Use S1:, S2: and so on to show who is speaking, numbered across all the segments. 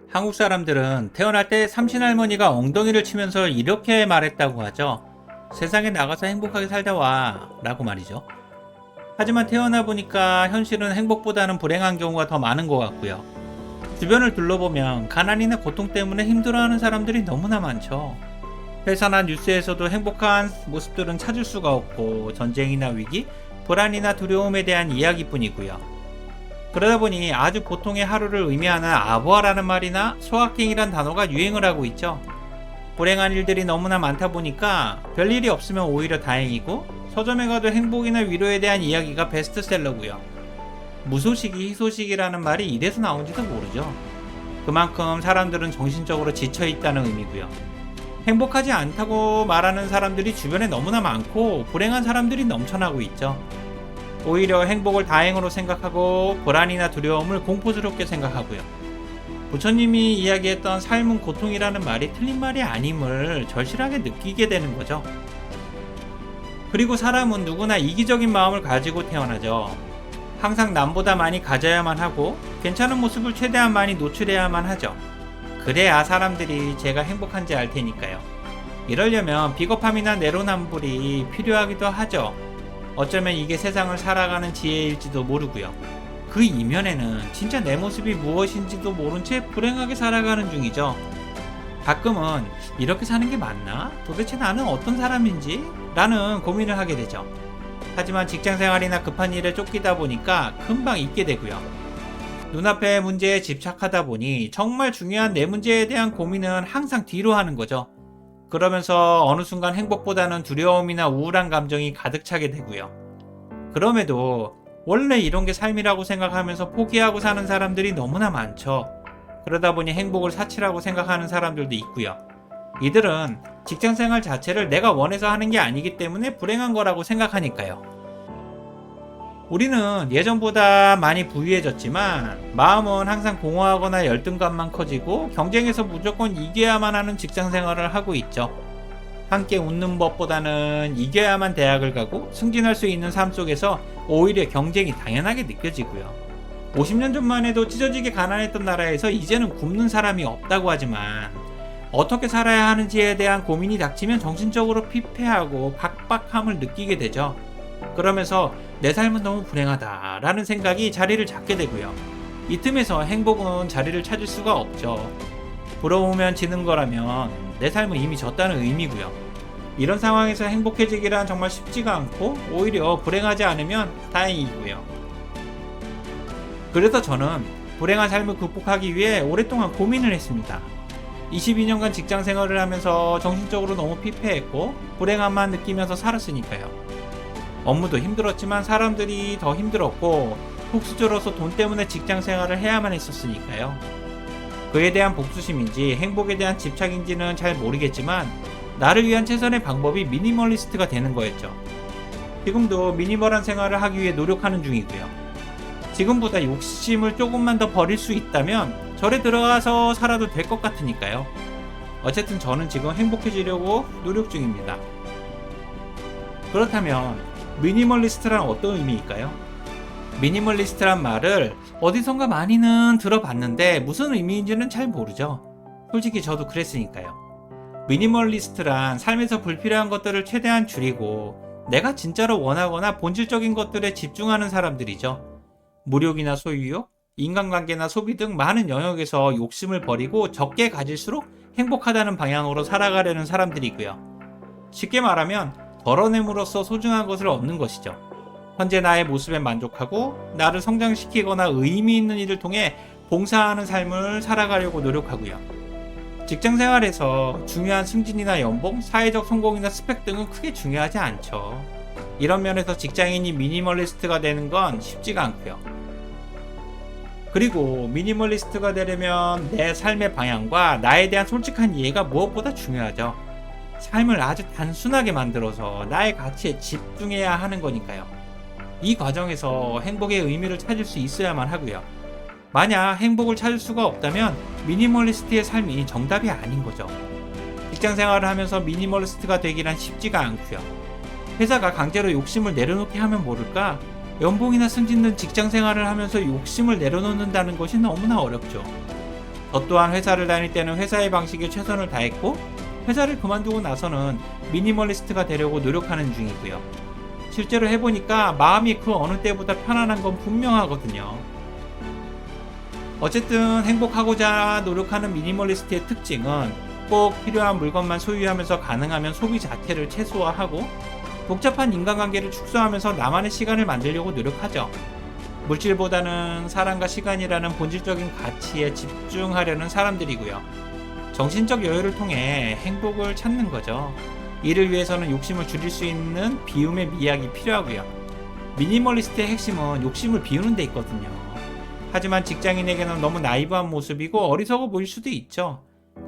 S1: 한국 사람들은 태어날 때 삼신할머니가 엉덩이를 치면서 이렇게 말했다고 하죠. 세상에 나가서 행복하게 살다 와 라고 말이죠. 하지만 태어나 보니까 현실은 행복보다는 불행한 경우가 더 많은 것 같고요. 주변을 둘러보면 가난이나 고통 때문에 힘들어하는 사람들이 너무나 많죠. 회사나 뉴스에서도 행복한 모습들은 찾을 수가 없고 전쟁이나 위기, 불안이나 두려움에 대한 이야기뿐이고요. 그러다 보니 아주 보통의 하루를 의미하는 아부아라는 말이나 소확행이란 단어가 유행을 하고 있죠. 불행한 일들이 너무나 많다 보니까 별일이 없으면 오히려 다행이고 서점에 가도 행복이나 위로에 대한 이야기가 베스트셀러고요. 무소식이 희소식이라는 말이 이래서 나온지도 모르죠. 그만큼 사람들은 정신적으로 지쳐있다는 의미고요. 행복하지 않다고 말하는 사람들이 주변에 너무나 많고 불행한 사람들이 넘쳐나고 있죠. 오히려 행복을 다행으로 생각하고 불안이나 두려움을 공포스럽게 생각하고요. 부처님이 이야기했던 삶은 고통이라는 말이 틀린 말이 아님을 절실하게 느끼게 되는 거죠. 그리고 사람은 누구나 이기적인 마음을 가지고 태어나죠. 항상 남보다 많이 가져야만 하고 괜찮은 모습을 최대한 많이 노출해야만 하죠. 그래야 사람들이 제가 행복한지 알 테니까요. 이러려면 비겁함이나 내로남불이 필요하기도 하죠. 어쩌면 이게 세상을 살아가는 지혜일지도 모르고요. 그 이면에는 진짜 내 모습이 무엇인지도 모른 채 불행하게 살아가는 중이죠. 가끔은 이렇게 사는 게 맞나? 도대체 나는 어떤 사람인지? 라는 고민을 하게 되죠. 하지만 직장생활이나 급한 일에 쫓기다 보니까 금방 잊게 되고요. 눈앞의 문제에 집착하다 보니 정말 중요한 내 문제에 대한 고민은 항상 뒤로 하는 거죠. 그러면서 어느 순간 행복보다는 두려움이나 우울한 감정이 가득 차게 되고요. 그럼에도 원래 이런 게 삶이라고 생각하면서 포기하고 사는 사람들이 너무나 많죠. 그러다 보니 행복을 사치라고 생각하는 사람들도 있고요. 이들은 직장생활 자체를 내가 원해서 하는 게 아니기 때문에 불행한 거라고 생각하니까요. 우리는 예전보다 많이 부유해졌지만 마음은 항상 공허하거나 열등감만 커지고 경쟁에서 무조건 이겨야만 하는 직장생활을 하고 있죠. 함께 웃는 법보다는 이겨야만 대학을 가고 승진할 수 있는 삶 속에서 오히려 경쟁이 당연하게 느껴지고요. 50년 전만 해도 찢어지게 가난했던 나라에서 이제는 굶는 사람이 없다고 하지만 어떻게 살아야 하는지에 대한 고민이 닥치면 정신적으로 피폐하고 각박함을 느끼게 되죠. 그러면서 내 삶은 너무 불행하다 라는 생각이 자리를 잡게 되고요. 이 틈에서 행복은 자리를 찾을 수가 없죠. 부러우면 지는 거라면 내 삶은 이미 졌다는 의미고요. 이런 상황에서 행복해지기란 정말 쉽지가 않고 오히려 불행하지 않으면 다행이고요. 그래서 저는 불행한 삶을 극복하기 위해 오랫동안 고민을 했습니다. 22년간 직장 생활을 하면서 정신적으로 너무 피폐했고 불행함만 느끼면서 살았으니까요. 업무도 힘들었지만 사람들이 더 힘들었고 복수저로서 돈 때문에 직장 생활을 해야만 했었으니까요. 그에 대한 복수심인지 행복에 대한 집착인지는 잘 모르겠지만 나를 위한 최선의 방법이 미니멀리스트가 되는 거였죠. 지금도 미니멀한 생활을 하기 위해 노력하는 중이고요. 지금보다 욕심을 조금만 더 버릴 수 있다면 절에 들어가서 살아도 될 것 같으니까요. 어쨌든 저는 지금 행복해지려고 노력 중입니다. 그렇다면 미니멀리스트란 어떤 의미일까요? 미니멀리스트란 말을 어디선가 많이는 들어봤는데 무슨 의미인지는 잘 모르죠. 솔직히 저도 그랬으니까요. 미니멀리스트란 삶에서 불필요한 것들을 최대한 줄이고 내가 진짜로 원하거나 본질적인 것들에 집중하는 사람들이죠. 물욕이나 소유욕, 인간관계나 소비 등 많은 영역에서 욕심을 버리고 적게 가질수록 행복하다는 방향으로 살아가려는 사람들이고요. 쉽게 말하면 덜어냄으로써 소중한 것을 얻는 것이죠. 현재 나의 모습에 만족하고 나를 성장시키거나 의미 있는 일을 통해 봉사하는 삶을 살아가려고 노력하고요. 직장생활에서 중요한 승진이나 연봉, 사회적 성공이나 스펙 등은 크게 중요하지 않죠. 이런 면에서 직장인이 미니멀리스트가 되는 건 쉽지가 않고요. 그리고 미니멀리스트가 되려면 내 삶의 방향과 나에 대한 솔직한 이해가 무엇보다 중요하죠. 삶을 아주 단순하게 만들어서 나의 가치에 집중해야 하는 거니까요. 이 과정에서 행복의 의미를 찾을 수 있어야만 하고요. 만약 행복을 찾을 수가 없다면 미니멀리스트의 삶이 정답이 아닌 거죠. 직장 생활을 하면서 미니멀리스트가 되기란 쉽지가 않고요. 회사가 강제로 욕심을 내려놓게 하면 모를까? 연봉이나 승진 등 직장 생활을 하면서 욕심을 내려놓는다는 것이 너무나 어렵죠. 저 또한 회사를 다닐 때는 회사의 방식에 최선을 다했고 회사를 그만두고 나서는 미니멀리스트가 되려고 노력하는 중이고요. 실제로 해보니까 마음이 그 어느 때보다 편안한 건 분명하거든요. 어쨌든 행복하고자 노력하는 미니멀리스트의 특징은 꼭 필요한 물건만 소유하면서 가능하면 소비 자체를 최소화하고 복잡한 인간관계를 축소하면서 나만의 시간을 만들려고 노력하죠. 물질보다는 사람과 시간이라는 본질적인 가치에 집중하려는 사람들이고요. 정신적 여유를 통해 행복을 찾는 거죠. 이를 위해서는 욕심을 줄일 수 있는 비움의 미학이 필요하고요. 미니멀리스트의 핵심은 욕심을 비우는 데 있거든요. 하지만 직장인에게는 너무 나이브한 모습이고 어리석어 보일 수도 있죠.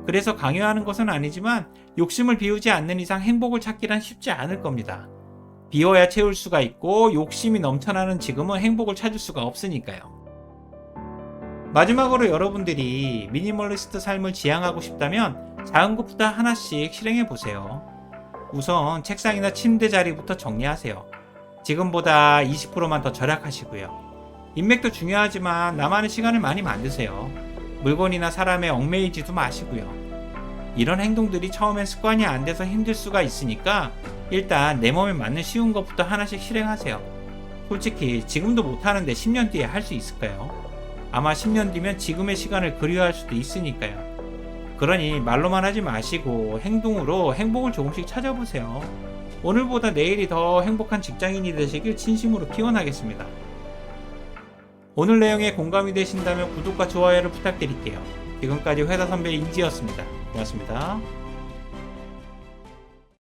S1: 그래서 강요하는 것은 아니지만 욕심을 비우지 않는 이상 행복을 찾기란 쉽지 않을 겁니다. 비워야 채울 수가 있고 욕심이 넘쳐나는 지금은 행복을 찾을 수가 없으니까요. 마지막으로 여러분들이 미니멀리스트 삶을 지향하고 싶다면 작은 것부터 하나씩 실행해 보세요. 우선 책상이나 침대 자리부터 정리하세요. 지금보다 20%만 더 절약하시고요. 인맥도 중요하지만 나만의 시간을 많이 만드세요. 물건이나 사람에 얽매이지도 마시고요. 이런 행동들이 처음엔 습관이 안 돼서 힘들 수가 있으니까 일단 내 몸에 맞는 쉬운 것부터 하나씩 실행하세요. 솔직히 지금도 못하는데 10년 뒤에 할 수 있을까요? 아마 10년 뒤면 지금의 시간을 그리워할 수도 있으니까요. 그러니 말로만 하지 마시고 행동으로 행복을 조금씩 찾아보세요. 오늘보다 내일이 더 행복한 직장인이 되시길 진심으로 기원하겠습니다. 오늘 내용에 공감이 되신다면 구독과 좋아요를 부탁드릴게요. 지금까지 회사 선배 인지였습니다. 고맙습니다.